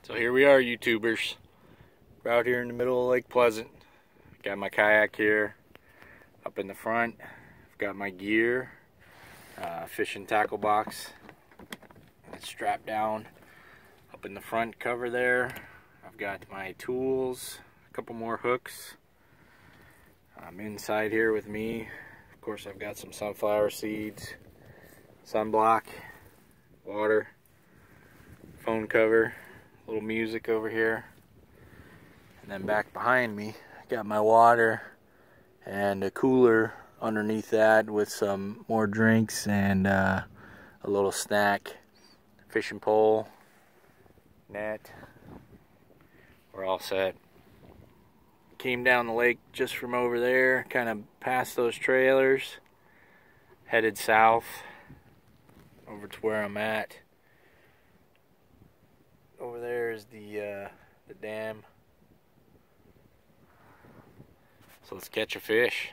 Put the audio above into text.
So here we are, YouTubers. We're out here in the middle of Lake Pleasant. Got my kayak here up in the front. I've got my gear, fishing tackle box. It's strapped down up in the front cover there. I've got my tools, a couple more hooks. I'm inside here with me. Of course, I've got some sunflower seeds, sunblock, water, phone cover, a little music over here. And then back behind me, I got my water and a cooler underneath that with some more drinks and a little snack, fishing pole, net. We're all set. Came down the lake just from over there, kind of past those trailers, headed south over to where I'm at. Over there is the dam. So let's catch a fish.